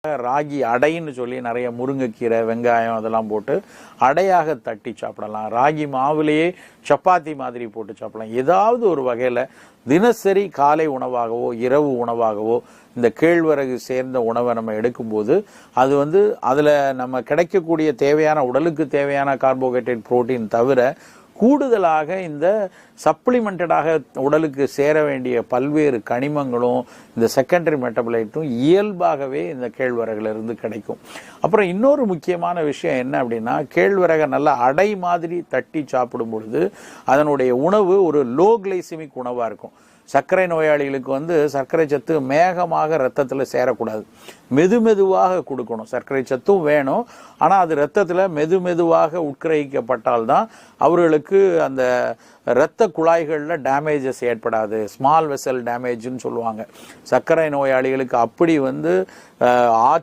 ராகி அடைன்னு சொல்லி நிறைய முருங்கைக்கீரை வெங்காயம் அதெல்லாம் போட்டு அடையாக தட்டி சாப்பிடலாம். ராகி மாவுலேயே சப்பாத்தி மாதிரி போட்டு சாப்பிடலாம். ஏதாவது ஒரு வகையில் தினசரி காலை உணவாகவோ இரவு உணவாகவோ இந்த கேழ்வரகு சேர்ந்த உணவை நம்ம எடுக்கும்போது அது அதில் நம்ம கிடைக்கக்கூடிய தேவையான உடலுக்கு தேவையான கார்போஹைட்ரேட் புரோட்டீன் தவிர கூடுதலாக இந்த சப்ளிமெண்டடாக உடலுக்கு சேர வேண்டிய பல்வேறு கனிமங்களும் இந்த செகண்டரி மெட்டபலைட்டும் இயல்பாகவே இந்த கேழ்வரகுல கிடைக்கும். அப்புறம் இன்னொரு முக்கியமான விஷயம் என்ன அப்படின்னா, கேழ்வரகை நல்லா அடை மாதிரி தட்டி சாப்பிடும் பொழுது அதனுடைய உணவு ஒரு லோ கிளைசிமிக் உணவா இருக்கும். சர்க்கரை நோயாளிகளுக்கு சர்க்கரை சத்து மேகமாக ரத்தத்தில் சேரக்கூடாது, மெதுவாக கொடுக்கணும். சர்க்கரை சத்தும் வேணும், ஆனால் அது ரத்தத்தில் மெதுவாக உட்கிரகிக்கப்பட்டால்தான் அவர்களுக்கு அந்த இரத்த குழாய்களில் டேமேஜஸ் ஏற்படாது. ஸ்மால் வெசல் டேமேஜ்னு சொல்லுவாங்க. சர்க்கரை நோயாளிகளுக்கு அப்படி